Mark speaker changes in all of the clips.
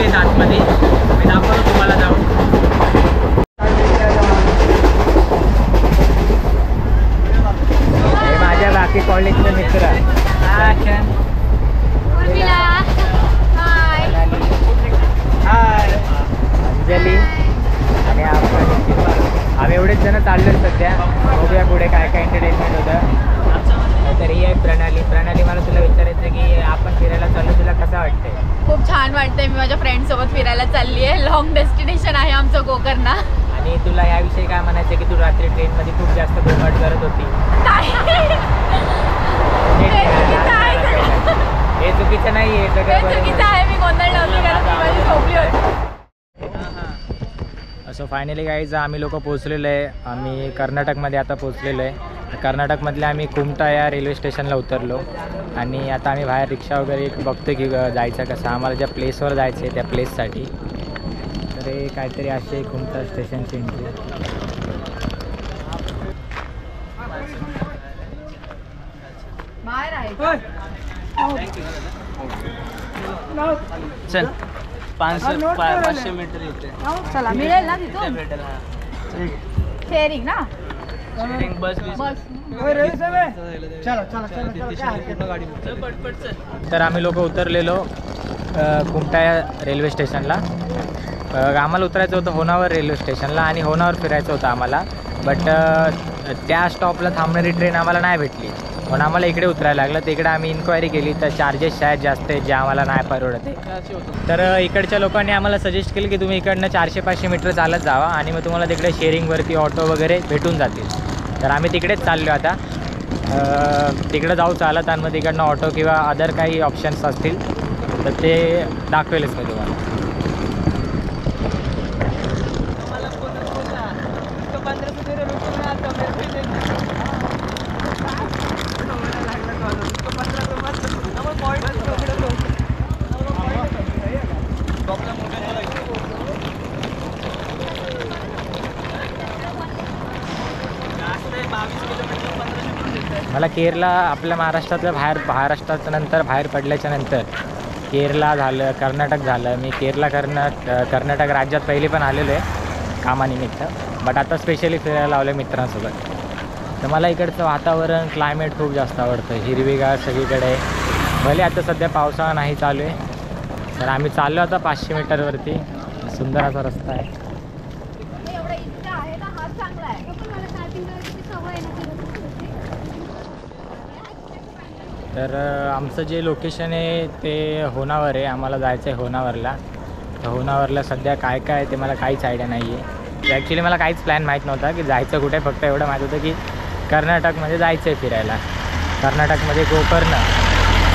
Speaker 1: Place आतमध्ये मी दाखवतो तुम्हाला जाऊन. हे माझ्या बाकी कॉलेजचे मित्र. अंजली आणि आपण आम्ही एवढेच जण चाललो सध्या. बघूया पुढे काय काय एंटरटेनमेंट होतं. तर ही आहे प्रणाली. प्रणाली, मला तुला विचारायचं की आपण फिरायला चाललो, तुला कसं वाटतंय?
Speaker 2: खूप छान वाटतंय. मी माझ्या फ्रेंड्ससोबत फिरायला चालली आहे. लॉंग डेस्टिनेशन आहे आमचं गोकर्णा.
Speaker 1: आणि तुला याविषयी काय म्हणायचं की तू रात्री ट्रेनमध्ये खूप जास्त गोंगाट करत होती? हे चुकीचं नाही आहे, सगळं
Speaker 2: चुकीचं आहे. मी गोंधळ नव्हती करत, माझी झोपली होती.
Speaker 1: सो फायनली गाईज आम्ही लोक पोचलेलो आहे. आम्ही कर्नाटकमध्ये आता पोचलेलो आहे. कर्नाटकमधले आम्ही कुमटा या रेल्वे स्टेशनला उतरलो आणि आता आम्ही बाहेर रिक्षा वगैरे बघतो की जायचं कसं. आम्हाला ज्या प्लेसवर जायचं आहे त्या प्लेससाठी. तर हे काहीतरी असे कुमटा स्टेशनची एंट्री.
Speaker 2: बाहेर आहे
Speaker 1: चल 500 मीटर येते.
Speaker 2: चला, मिळेल ना तिथून शेअरिंग ना.
Speaker 1: बस. तर आम्ही लोक उतरलेलो कुमटा या रेल्वे स्टेशनला. आम्हाला उतरायचं होतं होनावर रेल्वे स्टेशनला आणि होनावर फिरायचं होतं आम्हाला. बट त्या स्टॉपला थांबणारी ट्रेन आम्हाला नाही भेटली म्हणून आम्हाला इकडे उतरायला लागलं. तर इकडे आम्ही इन्क्वायरी केली तर चार्जेस शायद जास्त आहेत जे आम्हाला नाही परवडत आहे. तर इकडच्या लोकांनी आम्हाला सजेस्ट केलं की तुम्ही इकडनं 400-500 मीटर चालत जावा आणि मग तुम्हाला तिकडे शेअरिंगवरती ऑटो वगैरे भेटून जातील. तर आम्ही तिकडेच चाललो आता. तिकडं जाऊ चालत आणि मग तिकडनं ऑटो किंवा अदर काही ऑप्शन्स असतील तर ते दाखवेलच मी तुम्हाला. मला केरला आपल्या महाराष्ट्राच्या नंतर बाहेर पडल्याच्या नंतर केरला झालं, कर्नाटक झालं. मी कर्नाटक राज्यात पहिले पण आलेलो आहे कामानिमित्त. बट आता स्पेशली फिरायला लावलं मित्रांसोबत. तर मला इकडचं वातावरण क्लायमेट खूप जास्त आवडतं. हिरवीगार सगळीकडे. भले आता सध्या पावसाळा नाही चालू आहे. तर आम्ही चाललो आता 500 मीटरवरती. सुंदर असा रस्ता आहे. तर आमचं जे लोकेशन आहे ते होनावर आहे. आम्हाला जायचं आहे होनावरला. तर होनावरला सध्या काय काय ते मला काहीच आयडिया नाही आहे. ॲक्च्युली मला काहीच प्लॅन माहीत नव्हता की जायचं कुठे. फक्त एवढं माहीत होतं की कर्नाटकमध्ये जायचं आहे फिरायला. कर्नाटकमध्ये गोकर्ण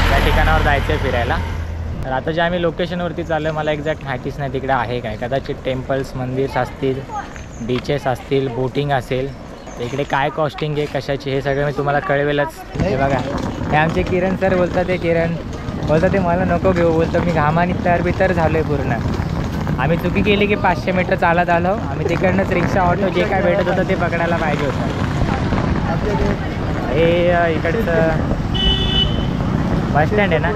Speaker 1: त्या ठिकाणावर जायचं आहे फिरायला. तर आता जे आम्ही लोकेशनवरती चाललो आहे मला एक्झॅक्ट माहितीच नाही तिकडे आहे काय. कदाचित टेम्पल्स, मंदिर्स असतील, बीचेस असतील, बोटिंग असेल. तर इकडे काय कॉस्टिंग आहे कशाची हे सगळं मी तुम्हाला कळवेलच. हे बघा, हे आमचे किरण सर बोलतात. ते किरण बोलतात ते मला नको घेऊ. बोलतो मी घामाने तर झालो आहे पूर्ण. आम्ही चुकी केली की 500 मीटर चालत आलो. आम्ही तिकडनंच रिक्षा ऑटो जे काय भेटत होतं ते पकडायला पाहिजे होतं. हे इकडचं बस स्टँड आहे ना.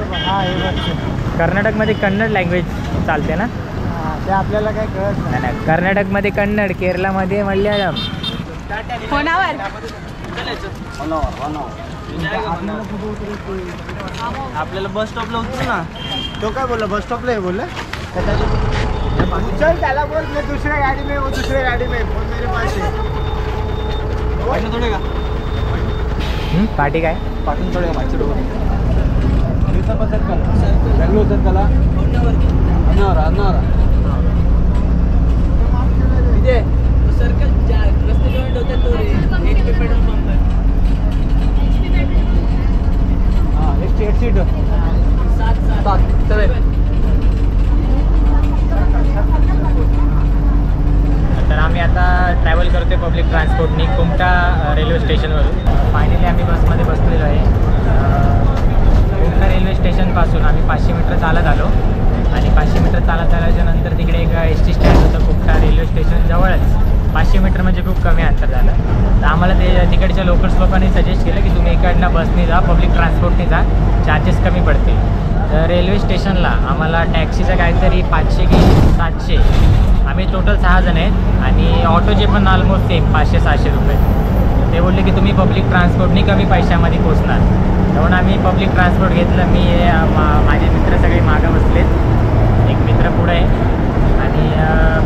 Speaker 1: कर्नाटकमध्ये कन्नड लँग्वेज चालते ना.
Speaker 3: ते आपल्याला काय कळत
Speaker 1: नाही. कर्नाटकमध्ये कन्नड, केरलामध्ये मल्याळम.
Speaker 2: होनावर
Speaker 3: आपल्याला बस स्टॉपला उतरू ना. तो काय बोलला बस स्टॉपला आहे बोलला. चल त्याला बोल मैं दूसरे गाड़ी में, वो दूसरे गाड़ी में, फोन मेरे पास है. थोडे का
Speaker 1: पार्टी काय
Speaker 3: पाठून थोडे मागच्या रोड बेंगळूर उतरला अन्नावरा तिथे सर्कल रस्ते जॉईंट होते तो HP पेट्रोल पंप आहे. हां एक सीट 7
Speaker 1: तर आम्ही आता ट्रॅव्हल करतो आहे पब्लिक ट्रान्सपोर्टनी कुमटा रेल्वे स्टेशनवरून. फायनली आम्ही बसमध्ये बसलेलो आहे. कुमटा रेल्वे स्टेशनपासून आम्ही 500 मीटर चालत आलो आणि 500 मीटर चालत आल्याच्या नंतर तिकडे एक ST स्टँड होतं कुमटा रेल्वे स्टेशन जवळच. 500 मीटर म्हणजे खूप कमी अंतर झालं. तर आम्हाला ते तिकडच्या लोकल्स लोकांनी सजेस्ट केलं की तुम्ही इकडनं बसने जा, पब्लिक ट्रान्सपोर्टने जा, चार्जेस कमी पडतील. तर रेल्वे स्टेशनला आम्हाला टॅक्सीचं काहीतरी 500 की 700, आम्ही टोटल 6 जण आहेत आणि ऑटोचे पण ऑलमोस्ट सेम 500-600 रुपये. ते बोलले की तुम्ही पब्लिक ट्रान्सपोर्टनी कमी पैशामध्ये पोचणार, म्हणून आम्ही पब्लिक ट्रान्सपोर्ट घेतलं. मी माझे मित्र सगळे मागं बसलेत, एक मित्र पुढे आहे. आणि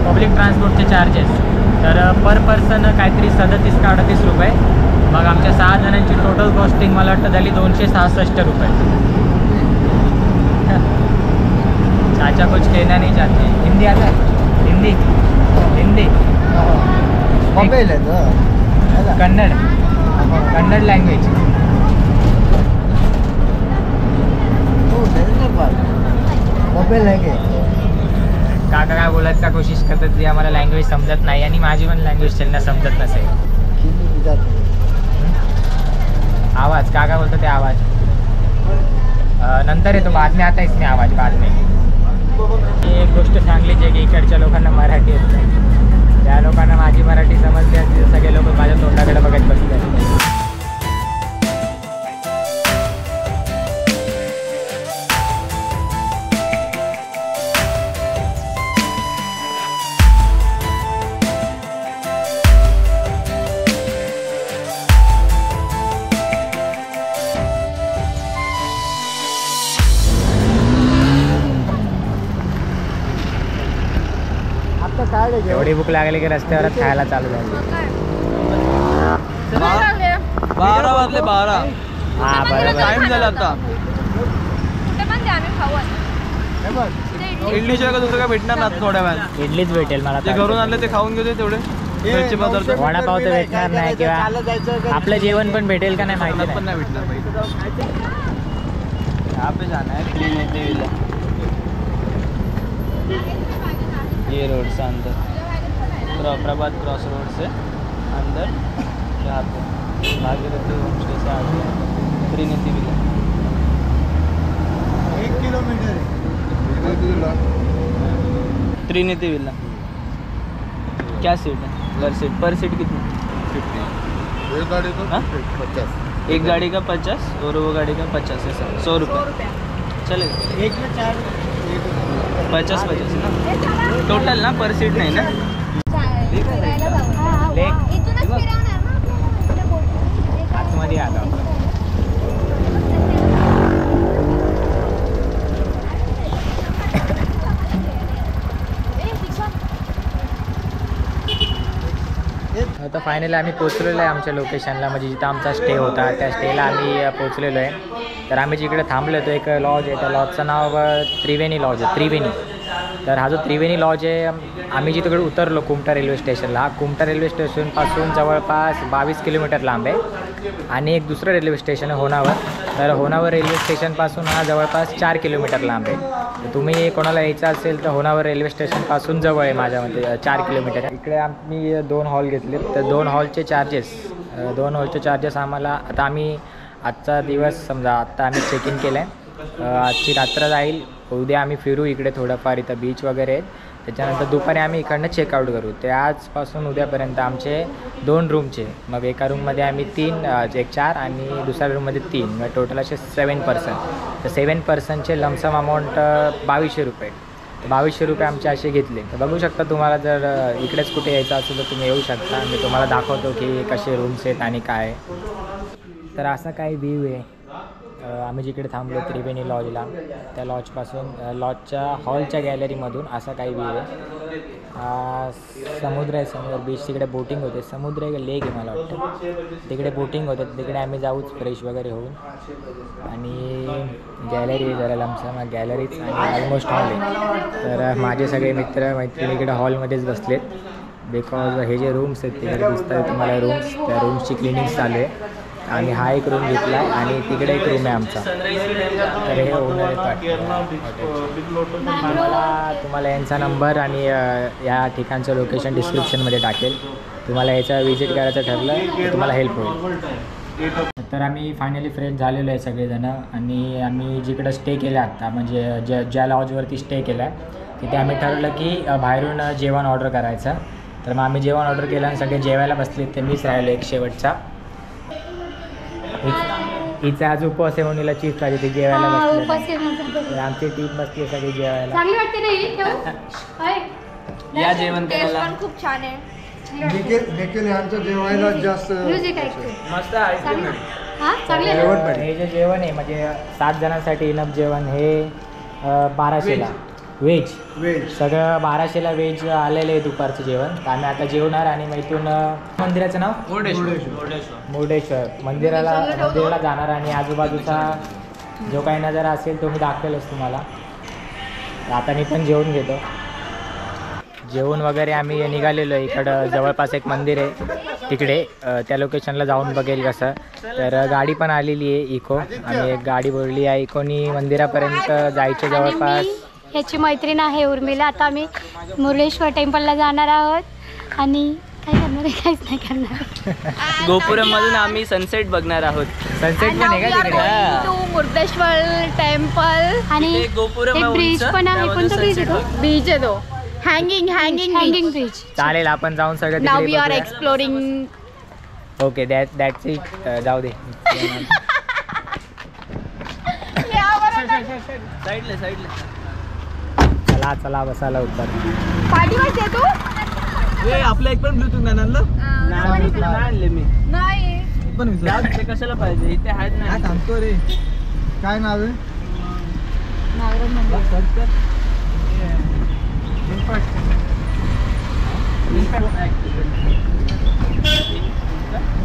Speaker 1: पब्लिक ट्रान्सपोर्टचे चार्जेस तर पर पर्सन काहीतरी 37 का 38 रुपये. मग आमच्या 6 जणांची टोटल कॉस्टिंग मला वाटतं झाली 266 रुपये. चाचा कुछ कहना नहीं चाहते. हिंदी आता है? हिंदी हिंदी
Speaker 3: मोबाईल आहे
Speaker 1: कन्नड कन्नड लँग्वेज.
Speaker 3: मोबाईल आहे की
Speaker 1: काका काय बोलायचा कोशिश करतात की आम्हाला लँग्वेज समजत नाही आणि माझी पण लँग्वेज त्यांना समजत नसेल. आवाज काका बोलतो ते आवाज नंतर येतो, बाद में आता है इसमें आवाज बाद में. ही एक गोष्ट चांगलीच आहे की इकडच्या लोकांना मराठी येत नाही. त्या लोकांना माझी मराठी समजते आणि सगळे लोक माझ्या तोंडाकडे बघत बसले. एवढी भूक लागली की रस्त्यावरच खायला चालू झाली.
Speaker 3: 12 वाजले 12.
Speaker 1: हा बरोबर.
Speaker 3: टाइम झाला आता.
Speaker 2: कुठे पण द्या, आम्ही खाऊ आता.
Speaker 3: इडली शिवाय दुसरं काय भेटणार ना थोड्या वेळात.
Speaker 1: इडलीच भेटेल मला.
Speaker 3: ते घरून आणले ते खाऊन घेऊ तेवढे घरचे पदार्थ.
Speaker 1: वडापाव तर भेटणार नाही किंवा आपलं जेवण पण भेटेल का नाही माहिती
Speaker 3: पण
Speaker 1: नाही.
Speaker 3: नाही भेटणार. यहाँ पे जाना है त्रिनेत्री. ये रोड से अंदर प्रभात क्रॉस रोड से अंदर यहाँ पे भागीरथी होम स्टे से आगे त्रिनेती विला. 1 किलोमीटर है त्रिनेती विला. क्या सीट है? पर सीट कितनी? 50. एक गाड़ी का 50. एक गाड़ी का 50 और वो गाड़ी का 50 है सर. 100 रुपये चलेगा. एक में 4 50 ना टोटल ना, पर सीट नाही ना. आतमध्ये आलो. आता फायनली आम्ही पोचलेलो आहे आमच्या लोकेशनला, म्हणजे जिथं आमचा स्टे होता त्या स्टेला आम्ही पोचलेलो आहे. तर आम्ही जिकडे थांबलो होतो एक लॉज आहे, त्या लॉजचं नाव त्रिवेणी लॉज आहे. त्रिवेणी. तर हा जो त्रिवेणी लॉज आहे, आम्ही जिकडे उतरलो कुमटा रेल्वे स्टेशनला, हा कुमटा रेल्वे स्टेशनपासून जवळपास 22 किलोमीटर लांब आहे. आणि एक दुसरं रेल्वे स्टेशन आहे होनावर. तर होनावर रेल्वे स्टेशनपासून हा जवळपास 4 किलोमीटर लांब आहे. तर तुम्ही कोणाला यायचं असेल तर होनावर रेल्वे स्टेशनपासून जवळ आहे माझ्यामध्ये 4 किलोमीटर. इकडे आम्ही 2 हॉल घेतले. तर 2 हॉलचे चार्जेस आम्हाला, आता आम्ही आजचा दिवस समजा आत्ता आम्ही चेक इन केलं आहे, आजची रात्र जाईल, उद्या आम्ही फिरू इकडे थोडंफार, इथं बीच वगैरे आहेत. त्याच्यानंतर दुपारी आम्ही इकडनं चेकआउट करू. ते आजपासून उद्यापर्यंत आमचे 2 रूमचे, मग एका रूममध्ये आम्ही 3 एक 4 आणि दुसऱ्या रूममध्ये 3, मग टोटल असे 7 पर्सन. तर 7 पर्सनचे लमसम अमाऊंट 2200 रुपये. 2200 रुपये आमचे असे घेतले. तर बघू शकता, तुम्हाला जर इकडेच कुठे यायचं असेल तर तुम्ही येऊ शकता. मी तुम्हाला दाखवतो की कसे रूम्स आहेत आणि काय. तर असा काही व्ह्यू आहे आम्ही जिकडे थांबलो त्रिवेणी लॉजला, त्या लॉजपासून लॉजच्या हॉलच्या गॅलरीमधून असा काही व्ह्यू आहे. समुद्र आहे, समोर बीच, तिकडे बोटिंग होते. समुद्र आहे, लेक आहे मला वाटतं, तिकडे बोटिंग होते. तिकडे आम्ही जाऊच फ्रेश वगैरे होऊन. आणि गॅलरी जरा लमसम गॅलरीच आणि ऑलमोस्ट हॉल आहे. तर माझे सगळे मित्र मैत्रिणी इकडे हॉलमध्येच बसलेत, बिकॉज हे जे रूम्स आहेत तिकडे दिसतात तुम्हाला रूम्स, त्या रूम्सची क्लिनिंग चालू आहे. आणि हा एक रूम घेतला आहे आणि तिकडे एक रूम आहे आमचा. तर हे ओनर आहेत. तुम्हाला यांचा नंबर आणि या ठिकाणचं लोकेशन डिस्क्रिप्शनमध्ये टाकेल. तुम्हाला याचा विजिट करायचं ठरलं तर तुम्हाला हेल्प होईल. तर आम्ही फायनली फ्रेंड झालेलो आहे सगळेजण. आणि आम्ही जिकडं स्टे केलं आत्ता, म्हणजे ज्या लॉजवरती स्टे केला आहे तिथे आम्ही ठरवलं की बाहेरून जेवण ऑर्डर करायचं. तर मग आम्ही जेवण ऑर्डर केलं आणि सगळे जेवायला बसले. ते मीच राहिलो एक शेवटचा.
Speaker 1: हिचा आज उपवास आहे म्हणून हिला चीज पाहिजे ती जेवायला बसलेली.
Speaker 4: उपास आहे माझा.
Speaker 1: तर आमची टीम बसली आहे सगळी जेवायला.
Speaker 4: चांगली वाटते नाही होय.
Speaker 3: या जेवण
Speaker 2: टेस्ट
Speaker 3: करायला.
Speaker 2: पण खूप छान आहे.
Speaker 5: देखील यांचं जेवायला जास्त
Speaker 4: म्युझिक ऐकते.
Speaker 3: मस्त आईस्क्रीम आहे.
Speaker 4: हा चांगले
Speaker 5: जेवण
Speaker 4: ना?
Speaker 5: पाहिजे.
Speaker 1: हे जे जेवण आहे म्हणजे 7 जणांसाठी इनफ जेवण हे 1200ला व्हेज
Speaker 5: वेज
Speaker 1: सगळं 1200ला व्हेज आलेलं आहे दुपारचं जेवण. तर आम्ही आता जेवणार आणि मग इथून मंदिराचं नाव मुर्डेश्वर मंदिराला जाणार आणि आजूबाजूचा जो काही नजारा असेल तो मी दाखवेलच तुम्हाला. तर आता मी पण जेवून घेतो. जेवण वगैरे आम्ही निघालेलो आहे. इकडं जवळपास एक मंदिर आहे तिकडे त्या लोकेशनला जाऊन बघेल कसं. तर गाडी पण आलेली आहे इको. आम्ही एक गाडी बोलली आहे इकोनी मंदिरापर्यंत जायचे
Speaker 4: आणि
Speaker 1: जवळपास.
Speaker 4: मी ह्याची मैत्रीण आहे उर्मिला. आता आम्ही मुर्डेश्वर टेम्पलला जाणार आहोत आणि काय करणार आहे काहीच नाही करणार.
Speaker 3: गोपुरम मधून आम्ही सनसेट बघणार आहोत.
Speaker 1: सनसेट पण आहे का तिकडे?
Speaker 2: To Murdeshwar temple.
Speaker 4: आणि
Speaker 3: तिथे गोपुरम
Speaker 4: एक
Speaker 3: आहे
Speaker 4: ब्रिज
Speaker 3: उंच,
Speaker 4: पण आहे.
Speaker 3: त्यामधून
Speaker 4: कोणता ब्रिज आहे तो?
Speaker 3: sunset
Speaker 2: बीच आहे तो. Hanging
Speaker 4: hanging bridge.
Speaker 1: चालेल आपण जाऊन सगळं
Speaker 2: नाव
Speaker 1: तिकडे
Speaker 2: वी आर
Speaker 1: बघूया.
Speaker 2: एक्सप्लोरिंग.
Speaker 1: Okay that's it. जाऊ दे.
Speaker 3: साईडला साईडला.
Speaker 1: चला चला बसायला उत्तर.
Speaker 2: पाठी वाजते तू?
Speaker 3: ए आपलं एक पण ब्लूटूथ नाही आणलं. नाही आणले मी.
Speaker 2: नाही.
Speaker 5: पण
Speaker 3: जाऊ दे, कशाला पाहिजे इथे आहेत ना.
Speaker 5: थांबतो रे. काय नाव आहे?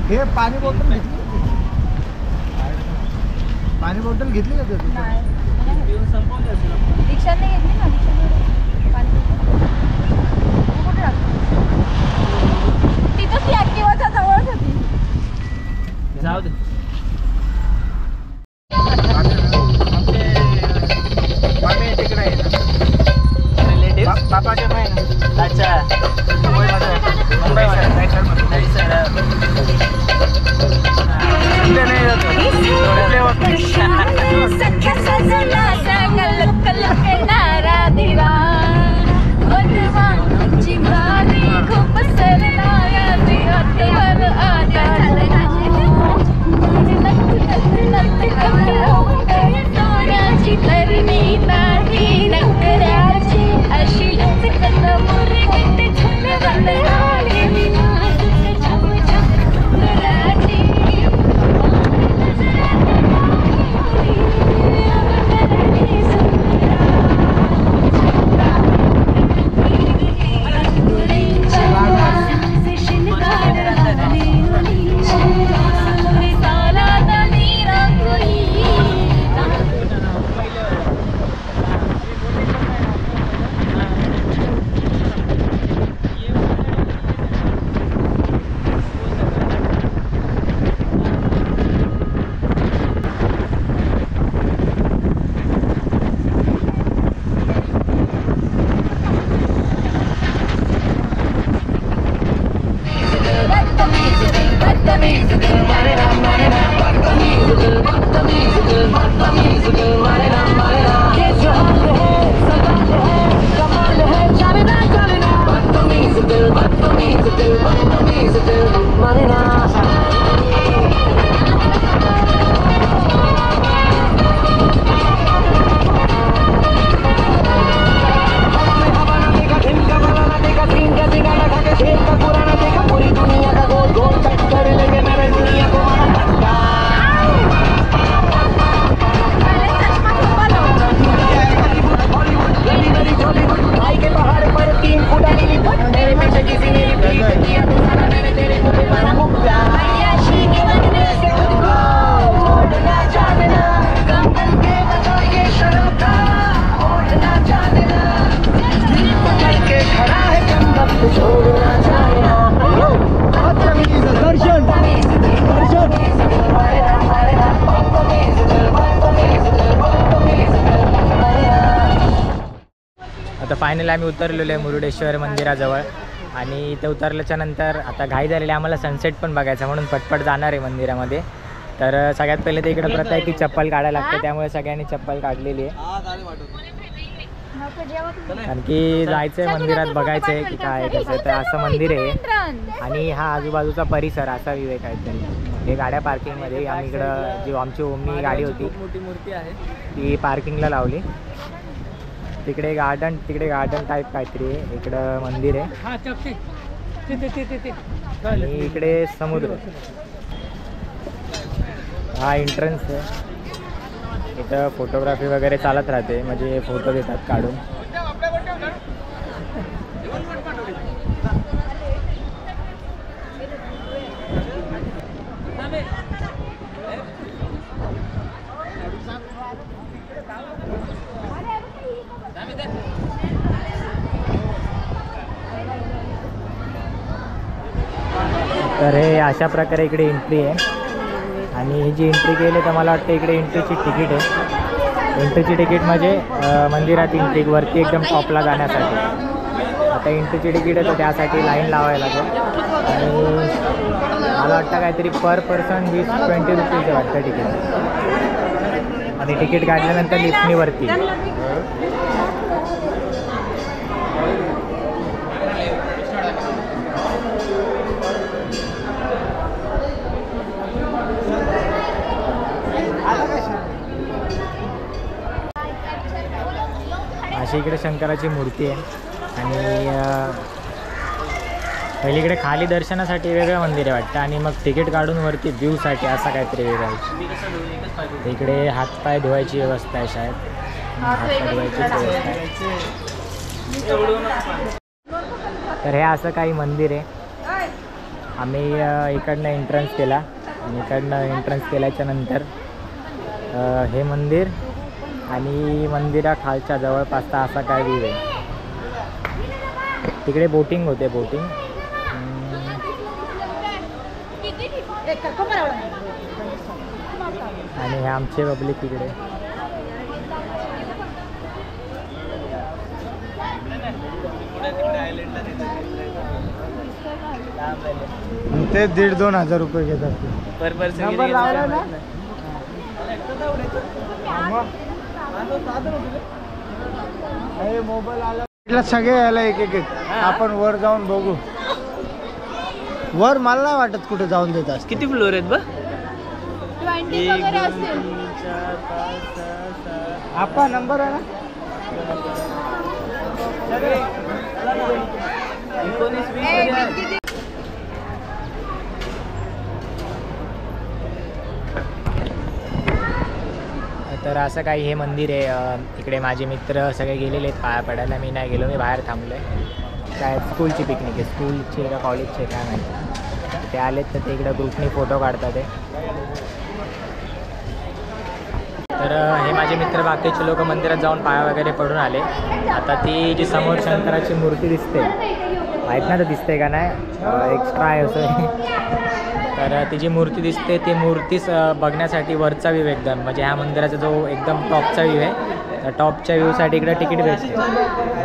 Speaker 5: हे पाणी बॉटल घेतली? पाणी बॉटल घेतली का तू?
Speaker 3: पिऊन संपवलं असेल आपण.
Speaker 2: रिक्षाने घेतली ना. तिथं ती ऍक्टिव्हाच्या जवळच होती.
Speaker 3: जाऊ दे.
Speaker 5: बापाच्या नाही.
Speaker 3: अच्छा मुंबईमध्ये नाही सर.
Speaker 1: आता फायनली आम्ही उतरलेलो आहे मुरुडेश्वर मंदिराजवळ आणि इथे उतरल्याच्या नंतर आता घाई झालेली आम्हाला सनसेट पण बघायचा म्हणून पटपट जाणार आहे मंदिरामध्ये. तर सगळ्यात पहिले तर इकडे प्रथा आहे की चप्पल काढायला लागते त्यामुळे सगळ्यांनी चप्पल काढलेली आहे. कारण की जायचं आहे मंदिरात बघायचं आहे की काय कसं. तर असं मंदिर आहे आणि हा आजूबाजूचा परिसर असा विवेक आहे तरी.
Speaker 3: हे गाड्या पार्किंगमध्ये. आम्ही इकडं जी आमची ओमनी गाडी होती
Speaker 1: मोठी मूर्ती आहे.
Speaker 3: ती पार्किंगला लावली. तिकडे गार्डन टाईप काहीतरी आहे. इकडं मंदिर आहे आणि इकडे समुद्र. हा एंट्रन्स आहे. इथं फोटोग्राफी वगैरे चालत राहते, म्हणजे फोटो घेतात काढून. तर हे अशा प्रकारे इकडे एंट्री आहे. आणि ही जी एंट्री केली तर मला वाटतं इकडे एंट्रीची तिकीट आहे. एंट्रीची तिकीट म्हणजे मंदिरात एंट्री वरती एकदम टॉपला जाण्यासाठी. आता एंट्रीची तिकीट आहे तर त्यासाठी लाईन लावायला लागेल. आणि मला वाटतं काहीतरी पर पर्सन 20-20 रुपीज वाटतं तिकीट. आणि तिकीट काढल्यानंतर लिफ्टनी वरती. अशी इकडे शंकराची मूर्ती आहे. आणि पहिलीकडे खाली दर्शनासाठी वेगळं मंदिर आहे वाटतं, आणि मग तिकीट काढून वरती व्ह्यूसाठी असा काहीतरी वेगळं आहे. इकडे हातपाय धुवायची व्यवस्था आहे शाळेत. हातपाय धुवायची व्यवस्था आहे. तर हे असं काही मंदिर आहे. आम्ही इकडनं एंट्रन्स केला आणि इकडनं एंट्रन्स केल्याच्या नंतर हे मंदिर आणि मंदिरा खालच्या जवळपासचा असा काय व्ह्यू आहे. तिकडे बोटिंग होते. बोटिंग आणि हे आमचे पब्लिक तिकडे.
Speaker 5: ते 1,500-2,000 रुपये घेतात.
Speaker 1: पर पर्सन
Speaker 5: नंबर लावला ना. मोबाईल आला सगळे यायला एक एक. आपण वर जाऊन बघू. वर मला नाही वाटत कुठे जाऊन देत असते.
Speaker 1: किती फ्लोर आहेत बा?
Speaker 2: 20 वगैरे असेल.
Speaker 5: आपला नंबर आहे ना.
Speaker 1: 19-20.
Speaker 3: तर असं काही हे मंदिर आहे. इकडे माझे मित्र सगळे गेलेले आहेत पाया पडायला. मी नाही गेलो, मी बाहेर थांबलो आहे. काय स्कूलची पिकनिक आहे, स्कूलची का कॉलेजचे काय माहिती. ते आलेत तर ते इकडं ग्रुपनी फोटो काढतात आहे. तर हे माझे मित्र बाकीचे लोक मंदिरात जाऊन पाया वगैरे पडून आले. आता ती जी समोर शंकराची मूर्ती दिसते, माहीत नाही तर दिसते का नाही, एक्स्ट्रा आहे असं. तर ती जी मूर्ती दिसते ती मूर्तीच बघण्यासाठी वरचा व्ह्यू एकदम, म्हणजे ह्या मंदिराचा जो एकदम टॉपचा व्ह्यू आहे, तर टॉपच्या व्ह्यूसाठी इकडं तिकीट भेटते.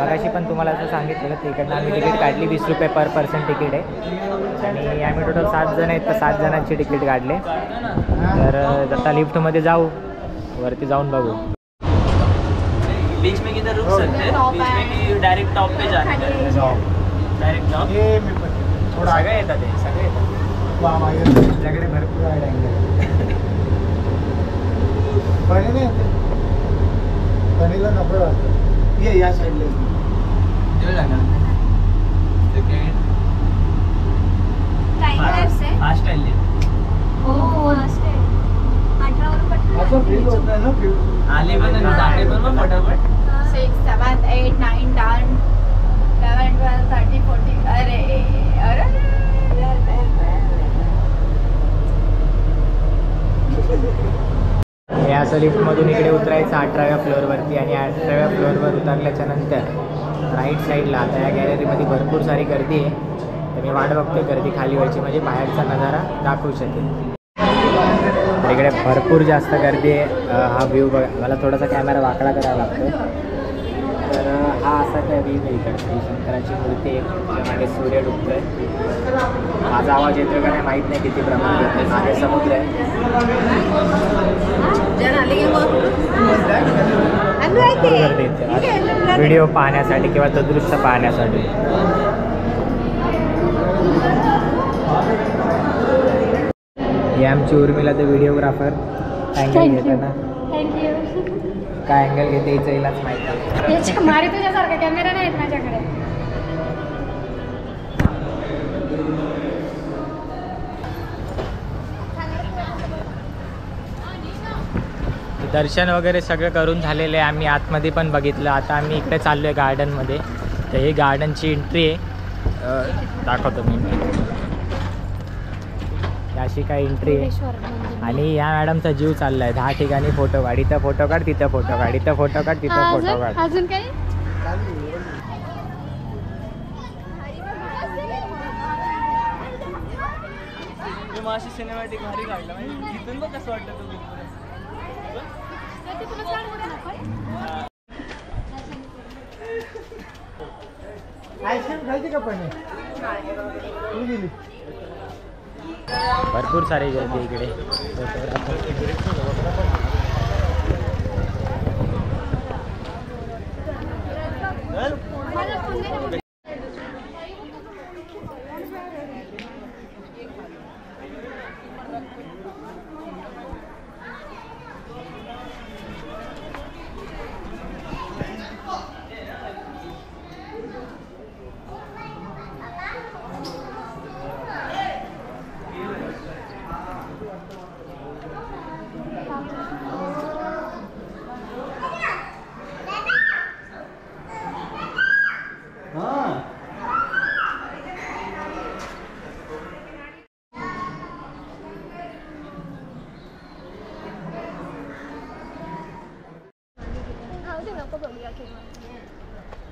Speaker 3: मगाशी पण तुम्हाला असं सांगितलेलं, तर इकडनं आम्ही तिकीट काढली. 20 रुपये पर पर्सन तिकीट आहे. आणि आम्ही टोटल 7 जण आहेत, तर 7 जणांची तिकीट काढले. तर आता लिफ्टमध्ये जाऊ, वरती जाऊन बघू.
Speaker 1: बीच में किधर रुक सकते हैं? बीच में की डायरेक्ट टॉप पे जाना है? Direct top.
Speaker 5: हे मी पण
Speaker 3: थोडं सगळे येतात, ते सगळे येतात.
Speaker 5: आपल्याकडे भरपूर आहे. पाणी नाही येते. पाणीला नको वाटतं. ये या साईडला.
Speaker 1: फास्ट आहे.
Speaker 5: असं फील होत आहे ना. फील
Speaker 1: आले पण आणि जाते पण मग फटाफट.
Speaker 2: 6, 7, 8, 9, 10, 11, 12, 13, 14. अरे
Speaker 3: हे असं लिफ्टमधून इकडे उतरायचं 18व्या फ्लोअरवरती. आणि 18व्या फ्लोअरवर उतरल्याच्या नंतर राईट साईडला आता या गॅलरीमध्ये भरपूर सारी गर्दी आहे. तर मी वाट बघते गर्दी खाली व्हायची, म्हणजे बाहेरचा नजारा दाखवू शकेल. तर इकडे भरपूर जास्त गर्दी आहे. हा व्ह्यू बघा, मला थोडासा कॅमेरा वाकडा करावा लागतो. तर हा असा काय व्ह्यू आहे इकडे. शंकराची मूर्ती आहे, त्याच्यामागे सूर्य डुबतोय. माझा आवाज येतोय का नाही माहीत नाही किती प्रमाणात येतोय. मागे समुद्र आहे. गर्दी इथे व्हिडिओ पाहण्यासाठी किंवा तो दृश्य पाहण्यासाठी.
Speaker 1: ही आमची उर्मिला तर व्हिडिओग्राफर अँगल घेताना
Speaker 4: थँक्यू.
Speaker 1: काय अँगल घेते हिचं हिलाच माहिती.
Speaker 4: मारी तुझ्यासारखा कॅमेरा नाही आहेत माझ्याकडे.
Speaker 1: दर्शन वगैरे सगळं करून झालेलं आहे. आम्ही आतमध्ये पण बघितलं. आता आम्ही इकडे चाललो आहे गार्डनमध्ये. तर ही गार्डनची एंट्री आहे, दाखवतो मी. अशी काय एंट्री आहे आणि या मॅडमचा जीव चालला आहे. 10 ठिकाणी फोटो काढ, इथं फोटो काढ, तिथं फोटो काढ, इथं फोटो काढ, तिथं फोटो काढ.
Speaker 4: अजून काही
Speaker 3: सिनेमॅटिक भारी काढला तिथून बघ कसं वाटतं तुम्ही.
Speaker 5: आईस्क्रीम खायची का पण गेली.
Speaker 1: भरपूर सारे गर्दी इकडे.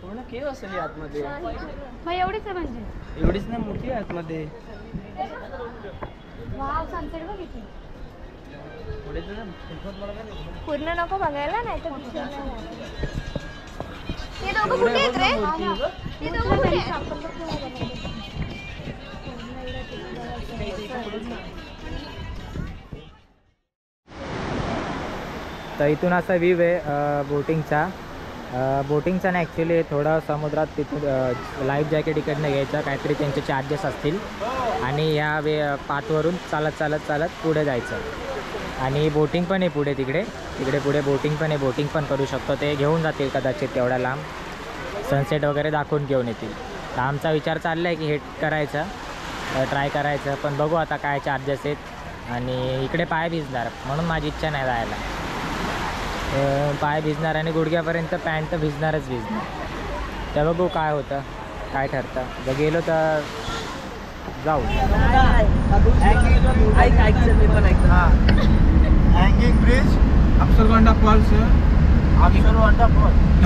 Speaker 3: पूर्ण केव असेल आतमध्ये.
Speaker 4: मग एवढीच आहे म्हणजे.
Speaker 3: एवढीच नाही मोठी आहे आतमध्ये.
Speaker 4: वाव सनसेट बघ इथे.
Speaker 2: पूर्ण नको बघायला नाही तर ते दोघं कुठे आहेत रे? ते दोघं कुठे आहेत?
Speaker 1: तर इथून असा व्ह्यू आहे बोटिंगचा. बोटिंगचा नाही ॲक्च्युली, थोडं समुद्रात तिथून लाईफ जॅकेट इकडनं घ्यायचं, काहीतरी त्यांचे चार्जेस असतील आणि ह्या पाथवरून चालत चालत चालत पुढे जायचं. आणि बोटिंग पण आहे पुढे, तिकडे पुढे बोटिंग पण आहे. बोटिंग पण करू शकतो. ते घेऊन जातील कदाचित तेवढ्या लांब, सनसेट वगैरे दाखवून घेऊन येतील. तर आमचा विचार चालला आहे की हे करायचं, ट्राय करायचं, पण बघू आता काय चार्जेस आहेत. आणि इकडे पाय भिजणार म्हणून माझी इच्छा नाही जायला. पाय भिजणार आणि गुडघ्यापर्यंत पॅन्ट तर भिजणारच भिजणार. तर बघू काय होतं, काय ठरतं. जर गेलो तर जाऊ.
Speaker 5: Hanging bridge, Apsarakonda falls,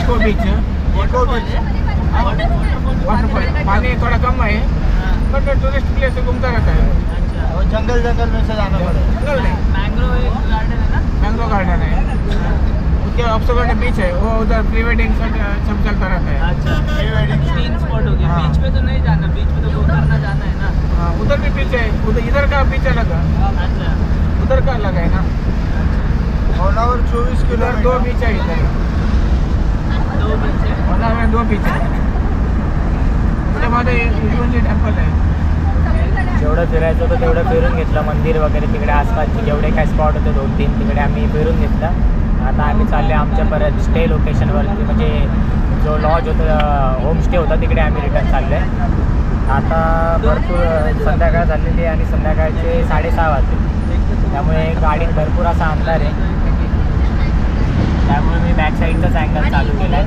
Speaker 5: eco beach. Waterfall पानी थोड़ा कम है बट टूरिस्ट प्लेस घूमता रहता है. और जंगल जंगल में से जाना पड़ेगा. जंगल नहीं, मैंग्रोव गार्डन है. उसके अप्सरगोंडा बीच है, वो उधर प्री वेडिंग सब चलता रहता है.
Speaker 3: अच्छा, प्री वेडिंग स्पॉट हो गया. बीच पे तो नहीं जाना, बीच पे तो गोकर्ण जाना है ना.
Speaker 5: हाँ, उधर भी बीच है. उधर इधर का बीच अलग है.
Speaker 3: अच्छा,
Speaker 5: उधर का अलग है ना. और 24 किलोमीटर 2 बीच है इधर.
Speaker 3: 2 बीच है.
Speaker 5: में 2 बीच है. त्यामध्ये टेम्पल आहे.
Speaker 1: जेवढं फिरायचं होतं तेवढं फिरून घेतलं. मंदिर वगैरे तिकडे आसपासचे जेवढे काय स्पॉट होते 2-3 तिकडे आम्ही फिरून घेतलं. आता आम्ही चालले आमच्या परत स्टे लोकेशनवरती, म्हणजे जो लॉज होतं, होमस्टे होता, तिकडे आम्ही रिटर्न चाललो आहे. आता भरपूर संध्याकाळ झालेली आहे आणि संध्याकाळचे 6:30 वाजले. त्यामुळे गाडीत भरपूर असा अंधार आहे. त्यामुळे मी बॅक साईडचाच अँगल चालू केला आहे.